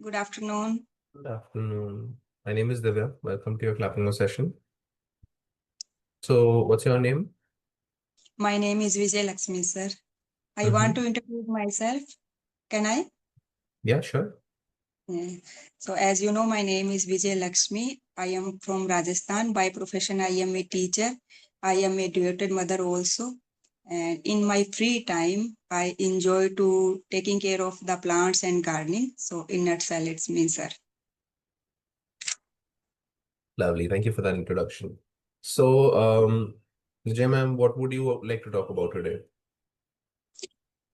Good afternoon. Good afternoon. My name is Divya. Welcome to your Clapping session. So, what's your name? My name is Vijay Lakshmi, sir. I want Mm-hmm. to introduce myself. Can I? Yeah, sure. Yeah. So, as you know, my name is Vijay Lakshmi. I am from Rajasthan. By profession, I am a teacher. I am a devoted mother also. And in my free time, I enjoy to taking care of the plants and gardening. So, in nutshell, it's me, sir. Lovely. Thank you for that introduction. So, Vijay ma'am, what would you like to talk about today?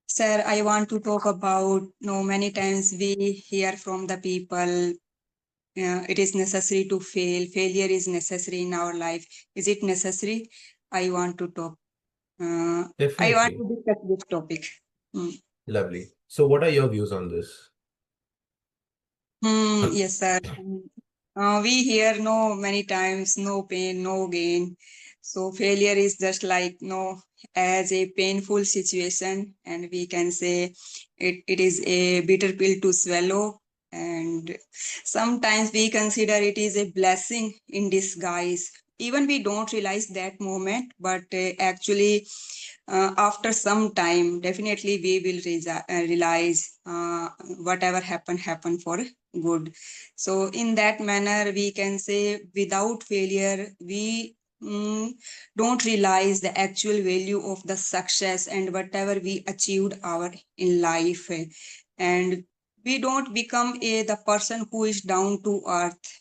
Sir, I want to talk about, many times we hear from the people it is necessary to fail. Failure is necessary in our life. Is it necessary? I want to talk. I want Definitely. to discuss this topic. Hmm. Lovely. So, what are your views on this? Yes, sir. We hear no many times, no pain, no gain. So failure is just like no as a painful situation, and we can say it is a bitter pill to swallow. And sometimes we consider it is a blessing in disguise. Even we don't realize that moment, but actually, after some time, definitely we will realize whatever happened for good. So in that manner we can say without failure we don't realize the actual value of the success and whatever we achieved our in life, and we don't become the person who is down to earth.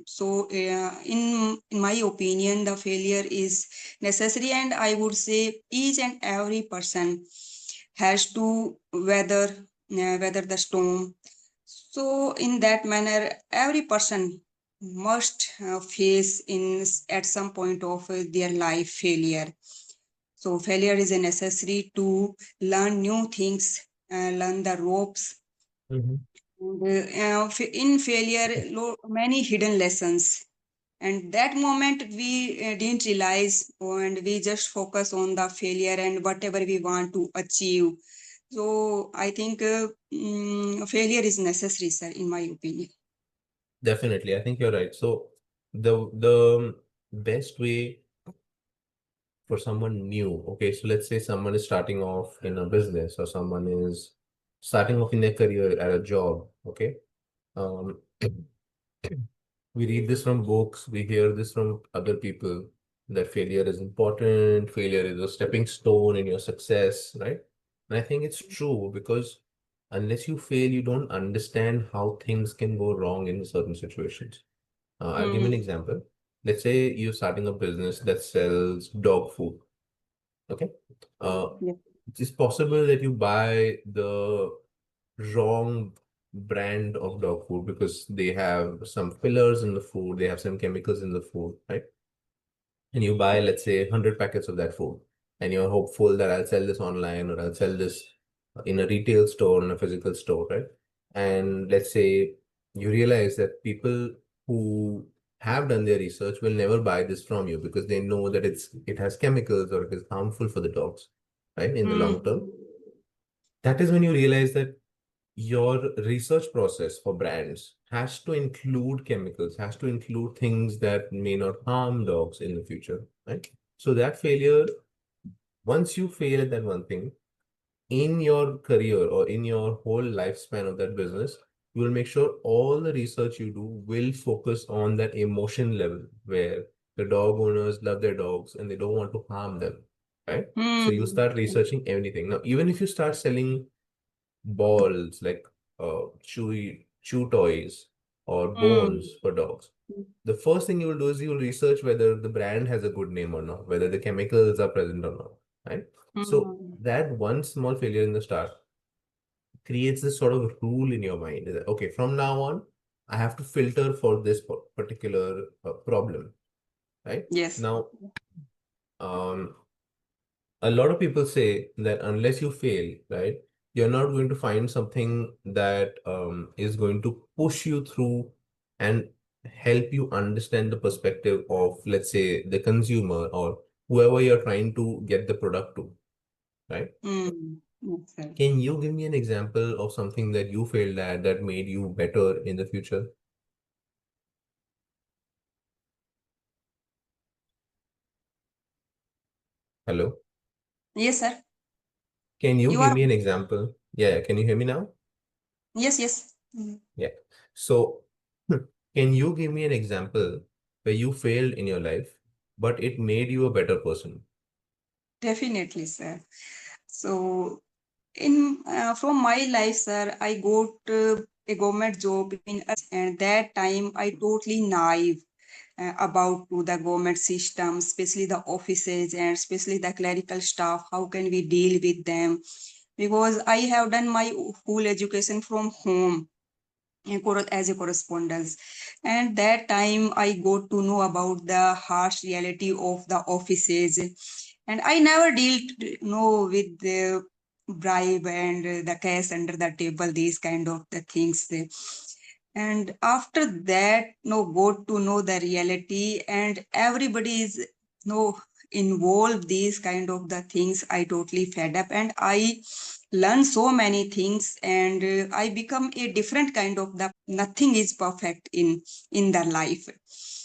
So in my opinion the failure is necessary, and I would say each and every person has to weather the storm. So in that manner every person must face in at some point of their life failure. So failure is a necessary to learn new things, learn the ropes. Mhm. And in failure many hidden lessons, and that moment we didn't realize, and we just focus on the failure and whatever we want to achieve. So I think failure is necessary, sir, in my opinion. Definitely. I think you're right. So, the best way for someone new, okay, so let's say someone is starting off in a business or someone is starting off in their career at a job, okay? Um, we read this from books, we hear this from other people that failure is important, failure is a stepping stone in your success, right? And I think it's true because unless you fail, you don't understand how things can go wrong in certain situations. I'll give you an Hmm. example. Let's say you're starting a business that sells dog food. Okay. Uh, Yeah. it's possible that you buy the wrong brand of dog food because they have some fillers in the food, they have some chemicals in the food, right? And you buy, let's say, 100 packets of that food, and you're hopeful that I'll sell this online or I'll sell this in a retail store, in a physical store, right? And let's say you realize that people who have done their research will never buy this from you because they know that it has chemicals or it is harmful for the dogs, right? In the long Hmm. term. That is when you realize that your research process for brands has to include chemicals, has to include things that may not harm dogs in the future, right? So that failure, once you fail at that one thing in your career or in your whole lifespan of that business, you will make sure all the research you do will focus on that emotion level where the dog owners love their dogs and they don't want to harm them, right? So you Hmm. start researching everything. Now, even if you start selling balls like chew toys or Hmm. bones for dogs, the first thing you will do is you will research whether the brand has a good name or not, whether the chemicals are present or not, right? So Hmm. that one small failure in the start creates this sort of rule in your mind that, okay, from now on I have to filter for this particular problem, right? Yes. Now, um a lot of people say that unless you fail, right, you're not going to find something that is going to push you through and help you understand the perspective of, let's say, the consumer or whoever you're trying to get the product to, right? Hmm. Yes, sir. Can you give me an example of something that you failed at that made you better in the future? Hello? Yes, sir. Can you You give are. me an example? Yeah, can you hear me now? Yes, yes. Mm, Yeah. So, can you give me an example where you failed in your life, but it made you a better person? definitely, sir. So, in from my life, sir, I got a government job in and that time I totally naive about to the government system, especially the offices and especially the clerical staff. How can we deal with them? Because I have done my whole education from home as a correspondence, and that time I got to know about the harsh reality of the offices, and I never dealt with the bribe and the cash under the table, these kind of the things. And after that, got to know the reality, and everybody is involved these kind of the things. I totally fed up, and I learn so many things, and I become a different kind of the nothing is perfect in the life,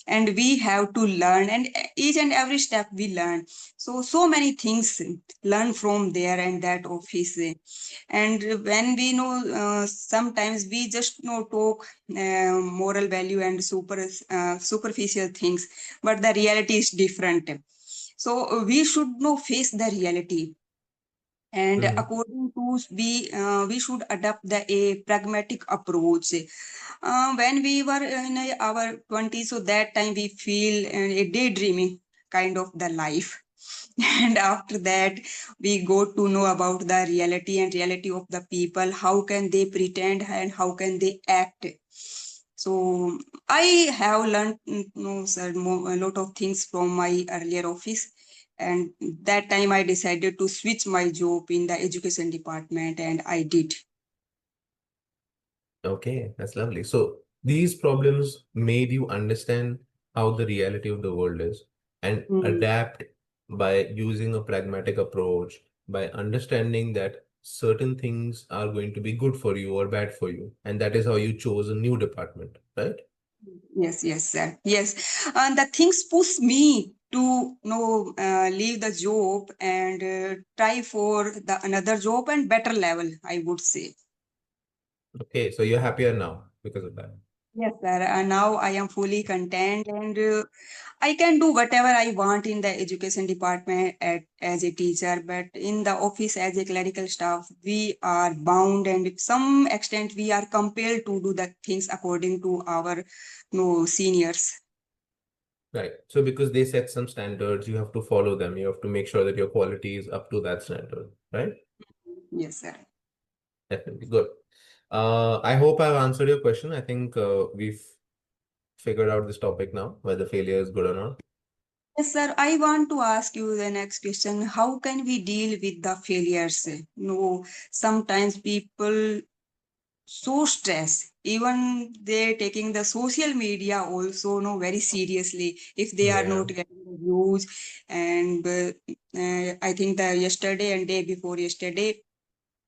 and we have to learn, and each and every step we learn. So many things learn from there and that office. And when we know, sometimes we just talk moral value and superficial things, but the reality is different. So we should know face the reality, and Mhm. according to we should adopt the a pragmatic approach. When we were in our 20s, so that time we feel a daydreaming kind of the life. And after that we go to know about the reality and reality of the people, how can they pretend and how can they act. So I have learned sir, a lot of things from my earlier office, and that time I decided to switch my job in the education department, and I did. Okay, that's lovely. So these problems made you understand how the reality of the world is and Mm. adapt by using a pragmatic approach, by understanding that certain things are going to be good for you or bad for you. And that is how you chose a new department, right? Yes, yes, sir. Yes. And the things push me to leave the job and try for the another job and better level, I would say. Okay, so you're happier now because of that. Yes, sir. And now I am fully content, and I can do whatever I want in the education department as a teacher, but in the office as a clerical staff, we are bound, and to some extent we are compelled to do the things according to our seniors. Right. So because they set some standards, you have to follow them. You have to make sure that your quality is up to that standard, right? Yes, sir. Definitely. Good. I hope I've answered your question. I think we've figured out this topic now, whether failure is good or not. Yes, sir. I want to ask you the next question. How can we deal with the failures? No, sometimes people so stressed. Even they taking the social media also very seriously if they are Yeah. not getting the views. And I think the yesterday and day before yesterday,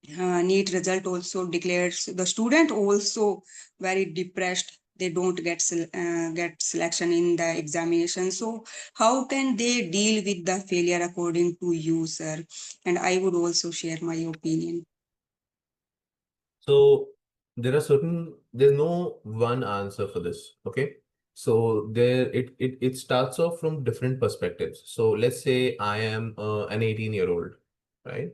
NEET result also declares the student also very depressed. They don't get selection in the examination. So how can they deal with the failure according to you, sir? And I would also share my opinion. So there's no one answer for this. Okay. So it starts off from different perspectives. So let's say I am an 18-year-old, right?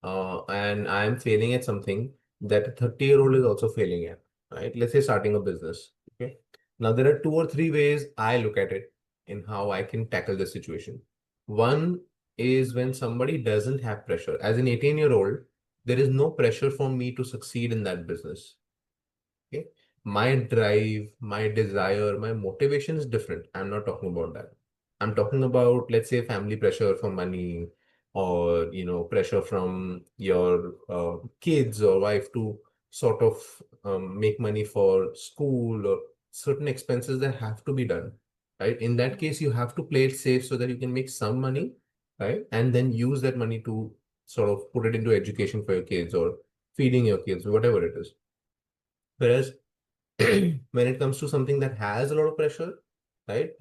And I am failing at something that a 30-year-old is also failing at, right? Let's say starting a business. Okay. Now there are two or three ways I look at it in how I can tackle the situation. One is when somebody doesn't have pressure. As an 18-year-old, there is no pressure for me to succeed in that business. Okay. My drive, my desire, my motivation is different. I'm not talking about that. I'm talking about, let's say, family pressure for money or, pressure from your kids or wife to sort of make money for school or certain expenses that have to be done, right? In that case, you have to play it safe so that you can make some money, right? And then use that money to sort of put it into education for your kids or feeding your kids, whatever it is. Whereas when it comes to something that has a lot of pressure, right?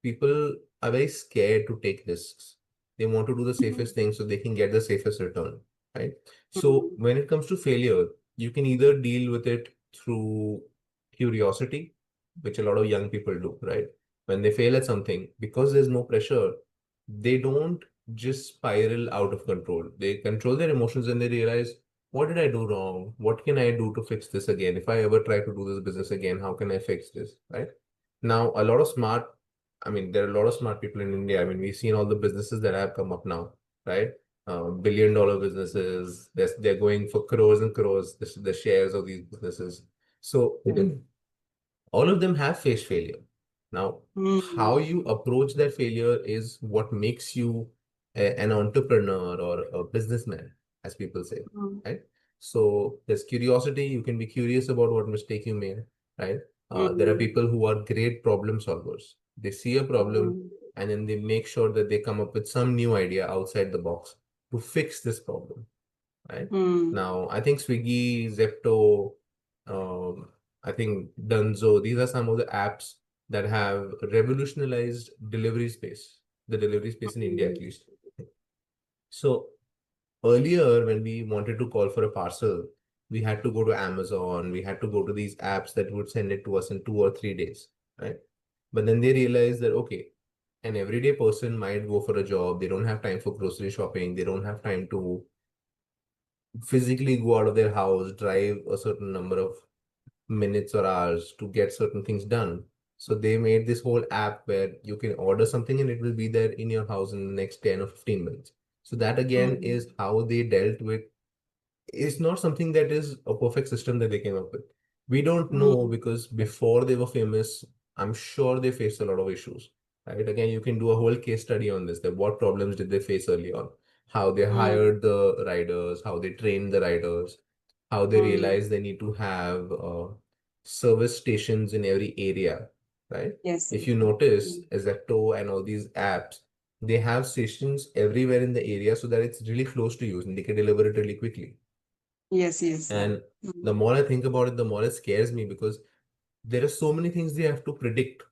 People are very scared to take risks. They want to do the safest thing so they can get the safest return, right? So Mm, when it comes to failure, you can either deal with it through curiosity, which a lot of young people do, right? When they fail at something, because there's no pressure, they don't just spiral out of control. They control their emotions and they realize, what did I do wrong? What can I do to fix this again? If I ever try to do this business again, how can I fix this, right? Now, there are a lot of smart people in India. I mean, we've seen all the businesses that have come up now, right? Billion-dollar businesses. They're going for crores and crores, the shares of these businesses. So all of them have faced failure. Now, how mm, you approach that failure is what makes you an entrepreneur or a businessman, as people say, mm, right? So there's curiosity. You can be curious about what mistake you made, right? There are mm, people who are great problem solvers. They see a problem mm, and then they make sure that they come up with some new idea outside the box to fix this problem, right? mm. Now, I think Swiggy, Zepto, um, I think Dunzo, these are some of the apps that have revolutionized delivery space, the delivery space in India at Mm, least. So earlier, when we wanted to call for a parcel, we had to go to Amazon, we had to go to these apps that would send it to us in 2 or 3 days, right? But then they realized that, okay, an everyday person might go for a job, they don't have time for grocery shopping, they don't have time to physically go out of their house, drive a certain number of minutes or hours to get certain things done. So they made this whole app where you can order something and it will be there in your house in the next 10 or 15 minutes. So that again mm, is how they dealt with. It's not something that is a perfect system that they came up with. We don't know mm, because before they were famous, I'm sure they faced a lot of issues. Right? Again, you can do a whole case study on this, that what problems did they face early on, how they mm, hired the riders, how they trained the riders, how they mm. realized they need to have service stations in every area, right? Yes, If yes. you notice, Mm. Zepto and all these apps, they have stations everywhere in the area so that it's really close to you and they can deliver it really quickly. Yes, yes, sir. And Mm, the more I think about it, the more it scares me because there are so many things they have to predict.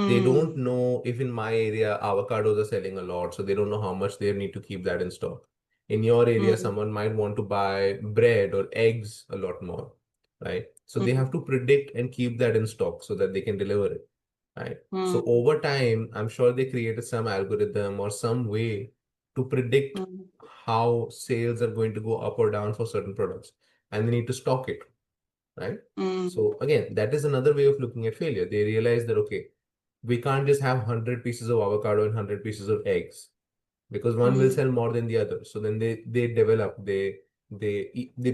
They don't mm, know if in my area avocados are selling a lot, so they don't know how much they need to keep that in stock. In your area, mm, someone might want to buy bread or eggs a lot more, right? So they have mm, to predict and keep that in stock so that they can deliver it, right? So mm, over time, I'm sure they created some algorithm or some way to predict mm, how sales are going to go up or down for certain products, and they need to stock it, right? mm, So again, that is another way of looking at failure. They realize that, okay, we can't just have 100 pieces of avocado and 100 pieces of eggs because one will mm, sell more than the other. So then they develop, they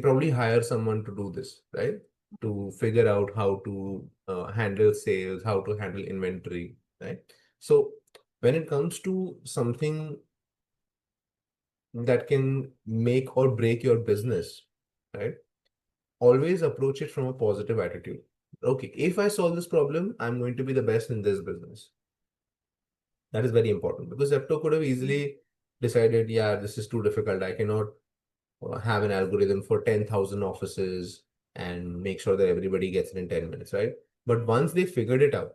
probably hire someone to do this, right? To figure out how to handle sales, how to handle inventory, right? So when it comes to something that can make or break your business, right? Always approach it from a positive attitude. Okay, if I solve this problem, I'm going to be the best in this business. That is very important because Zepto could have easily decided, yeah, this is too difficult. I cannot have an algorithm for 10,000 offices and make sure that everybody gets it in 10 minutes, right? But once they figured it out,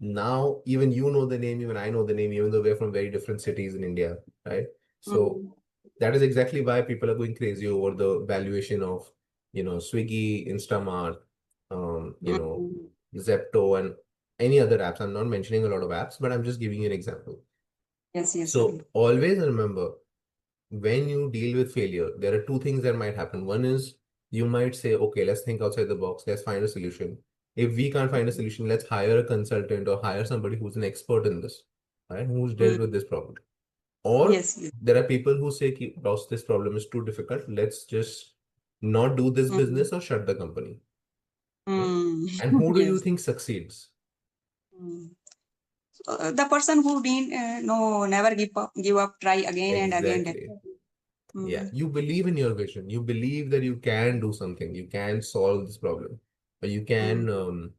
now even you know the name, even I know the name, even though we're from very different cities in India, right? So mm, that is exactly why people are going crazy over the valuation of, Swiggy, Instamart, mm. Zepto, and any other apps. I'm not mentioning a lot of apps, but I'm just giving you an example. Yes, yes, sir. So always remember, when you deal with failure, there are two things that might happen. One is you might say, okay, let's think outside the box, let's find a solution. If we can't find a solution, let's hire a consultant or hire somebody who's an expert in this, right? Who's dealt with Mm. this problem. Or Yes, yes. there are people who say, boss, this problem is too difficult. Let's just not do this Mm, business or shut the company. Right? mm. And who do you Yes. think succeeds? Mm. So, the person who didn't no never give up, try again and again. Exactly. Yeah. Mm, You believe in your vision. You believe that you can do something. You can solve this problem. Or you can mm,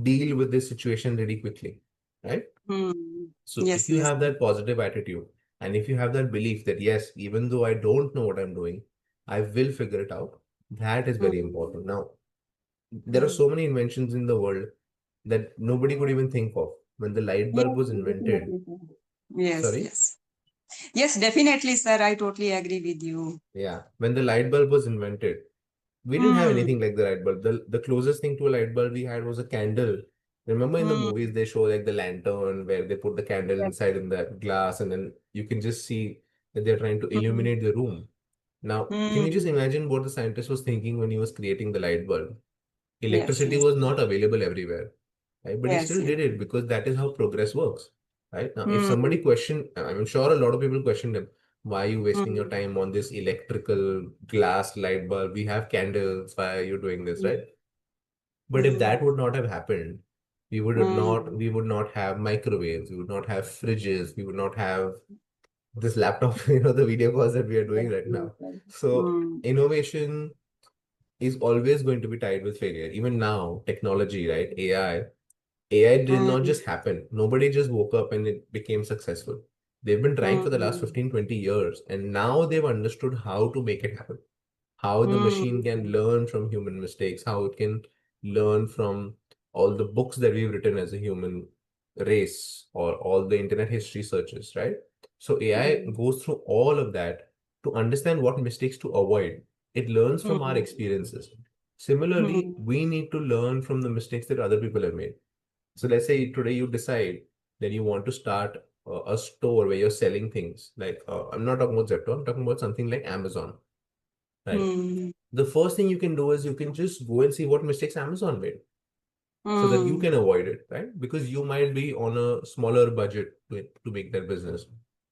deal with this situation really quickly. right? Mm. So if Yes, you yes. have that positive attitude, and if you have that belief that yes, even though I don't know what I'm doing, I will figure it out, that is very important. Mm. Now, there are so Mm. many inventions in the world that nobody could even think of. When the light bulb Yes, was invented, definitely, sir. Yes, sorry, yes. Yes, definitely, sir. I totally agree with you. yeah, when the light bulb was invented, we didn't have Mm. anything like the light bulb. The closest thing to a light bulb we had was a candle. Remember in the movies Mm. they show like the lantern where they put the candle Yes. inside in the glass and then you can just see that they're trying to Mm. illuminate the room. Now, can you just Mm. imagine what the scientist was thinking when he was creating the light bulb? Yes, Electricity yes. was not available everywhere, right? But he Yes, still yes. did it because that is how progress works, right? Now, if somebody Mm. question, I'm sure a lot of people question them, why are you wasting your Mm. time on this electrical glass light bulb? We have candles. Why are you doing this, right? But if Mm. that would not have happened, Mm. we would not have microwaves, we would not have fridges, we would not have this laptop, you know, the video calls that we are Yes, doing right yes, now. yes. So Mm. innovation is always going to be tied with failure. Even now, technology, right? AI did not Mm. just happen. Nobody just woke up and it became successful. They've been trying for the last Mm. 15, 20 years, and now they've understood how to make it happen. How the machine can Mm. learn from human mistakes, how it can learn from all the books that we've written as a human race or all the internet history searches, right? So AI Mm. goes through all of that to understand what mistakes to avoid. It learns from our Mm. experiences. Similarly, Mm. we need to learn from the mistakes that other people have made. So let's say today you decide that you want to start a store where you're selling things. Like I'm not talking about Zepto, I'm talking about something like Amazon, right? Mm. The first thing you can do is you can just go and see what mistakes Amazon made so that you Mm. can avoid it, right? Because you might be on a smaller budget to make that business,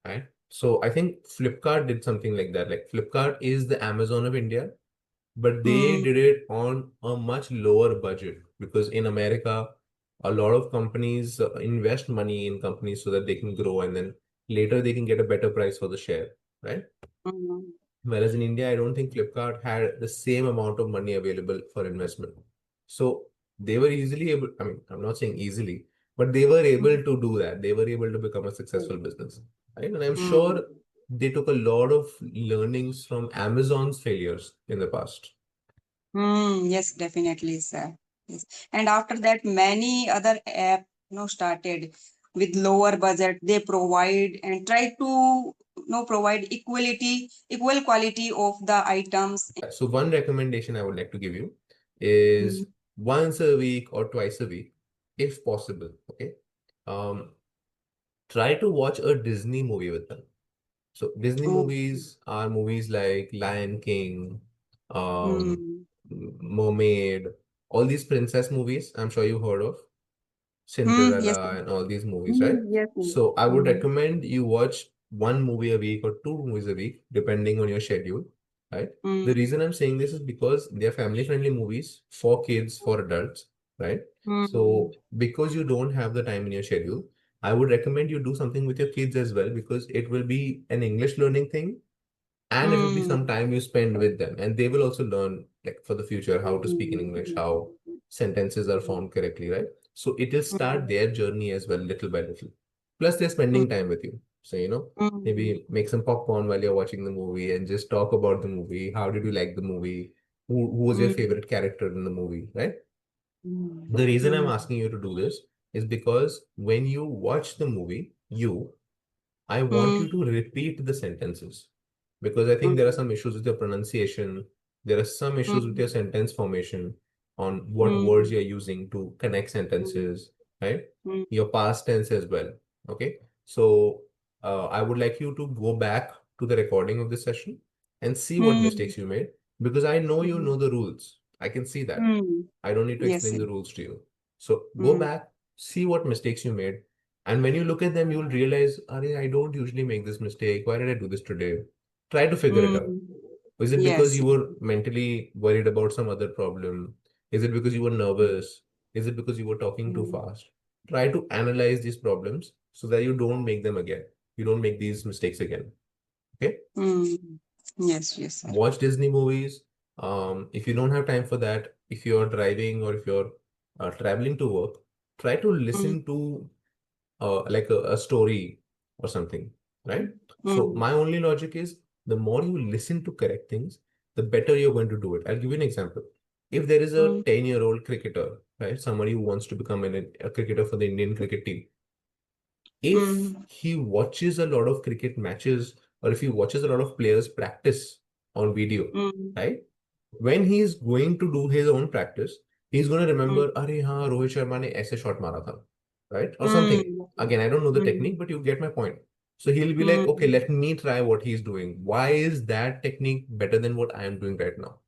right? So I think Flipkart did something like that. Like Flipkart is the Amazon of India, but they Mm. did it on a much lower budget because in America, a lot of companies invest money in companies so that they can grow and then later they can get a better price for the share, right? Mm. Whereas in India, I don't think Flipkart had the same amount of money available for investment. So they were easily able, I mean, I'm not saying easily, but they were able Mm. to do that. They were able to become a successful business. Right? And I'm Mm. sure they took a lot of learnings from Amazon's failures in the past. Mm. Yes, definitely, sir. Yes. And after that, many other app, started with lower budget. They provide and try to, provide equal quality of the items. So one recommendation I would like to give you Mm. is once a week or twice a week, if possible. Okay. Um, Try to watch a Disney movie with them. So Disney Oh. movies are movies like Lion King, um, Mm. Mermaid, all these princess movies. I'm sure you've heard of Mm. Yes. Cinderella and all these movies, right? Mm. Yes. Yes. So I would Mm. recommend you watch one movie a week or two movies a week, depending on your schedule, right? The Mm. reason I'm saying this is because they're family-friendly movies for kids, for adults, right? Mm. So because you don't have the time in your schedule, I would recommend you do something with your kids as well because it will be an English learning thing and it will be some Mm. time you spend with them and they will also learn like for the future how to speak in English, how sentences are formed correctly, right? So it will start Mm. their journey as well little by little, plus they're spending time with you, so Mm. maybe make some popcorn while you're watching the movie and just talk about the movie. How did you like the movie? Who was your Mm. favorite character in the movie, right? Mm. The reason I'm Mm. asking you to do this is because when you watch the movie, I want you to Mm. repeat the sentences because I think there are Mm. some issues with your pronunciation. There are some issues with your Mm. sentence formation on what words Mm. you're using to connect Mm. sentences, right? Mm. Your past tense as well. Okay. So I would like you to go back to the recording of this session and see what Mm. mistakes you made because I know you Mm. know the rules. I can see that. Mm. I don't need to Yes. explain Yes. the rules to you. So go Mm. back, see what mistakes you made, and when you look at them, you'll realize, Arey, I don't usually make this mistake. Why did I do this today? Try to figure it out. Mm. Is it because Yes. you were mentally worried about some other problem? Is it because you were nervous? Is it because you were talking too Mm. fast? Try to analyze these problems so that you don't make them again. You don't make these mistakes again. Okay? Mm. Yes. Yes, sir. Watch Disney movies. If you don't have time for that, if you're driving or if you're traveling to work, try to Mm. listen to like a story or something, right? So Mm, my only logic is the more you listen to correct things, the better you're going to do it. I'll give you an example. If there is a mm, 10-year-old cricketer, right, somebody who wants to become a cricketer for the Indian cricket team, if mm, he watches a lot of cricket matches or if he watches a lot of players practice on video, mm, right? When he's going to do his own practice, he's going to mm, remember, Are, हाँ, रोहित शर्मा ने ऐसे shot मारा था, right? Or something. mm, Again, I don't know the mm, technique, but you get my point. So he'll be like, okay, mm. let me try what he's doing. Why is that technique better than what I am doing right now?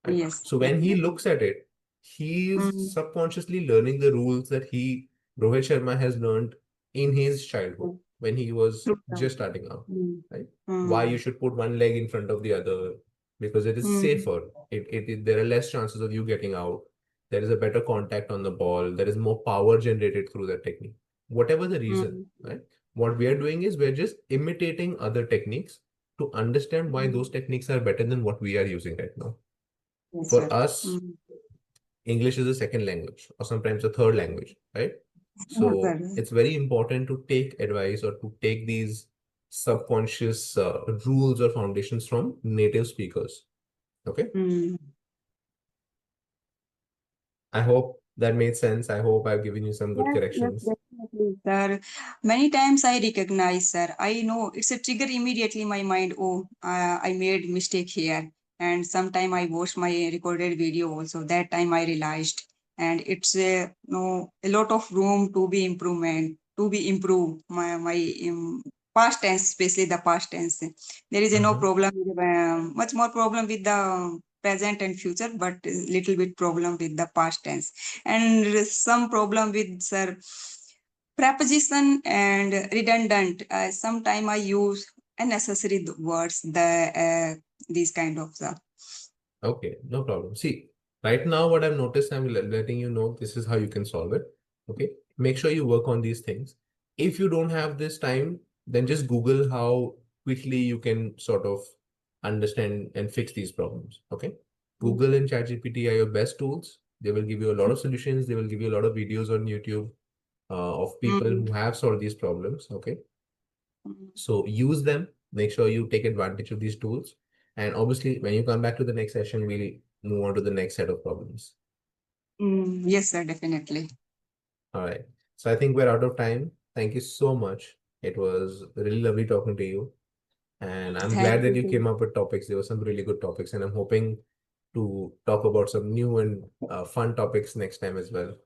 Right? Yes, So when he definitely. looks at it, he is Mm, subconsciously learning the rules that Rohit Sharma, has learned in his childhood mm, when he was true, sir. just starting out, Mm, right? Why you mm, should put one leg in front of the other because it is mm, safer. There are less chances of you getting out. There is a better contact on the ball. There is more power generated through that technique. Whatever the reason, mm, right? What we are doing is we're just imitating other techniques to understand why those mm. techniques are better than what we are using right now. Yes, For sir. us, Mm. English is a second language or sometimes a third language, right? Yes, sir. So it's very important to take advice or to take these subconscious rules or foundations from native speakers. Okay. Mm. I hope that made sense. I hope I've given you some good Yes, yes, corrections. definitely, sir. Many times I recognize, sir. I know it's a trigger immediately in my mind. Oh, I made mistake here. And sometime I watched my recorded video also. That time I realized, and it's a no a lot of room to be improvement to be improved. My past tense, especially the past tense. There is a no Mhm. problem. Much more problem with the present and future, but a little bit problem with the past tense and some problem with sir preposition and redundant. Sometime I use unnecessary words. These kind of stuff. Okay, no problem. See, right now, what I've noticed, I'm letting you know this is how you can solve it. Okay, make sure you work on these things. If you don't have this time, then just Google how quickly you can sort of understand and fix these problems. Okay, Google and ChatGPT are your best tools. They will give you a lot of solutions. They will give you a lot of videos on YouTube of people Mm, who have solved these problems. Okay, mm, so use them, make sure you take advantage of these tools. And obviously, when you come back to the next session, we'll move on to the next set of problems. yes, sir, definitely. All right. So I think we're out of time. Thank you so much. It was really lovely talking to you. And I'm Thank glad that you. you Sir. came up with topics. There were some really good topics, and I'm hoping to talk about some new and fun topics next time as well.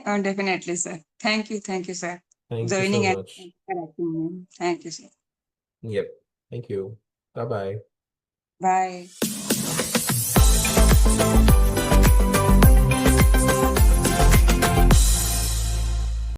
Definitely, sir. Thank you, sir. Thank you so Joining and much. correcting me. Thank you, sir. Yep. Thank you. Bye bye. Bye.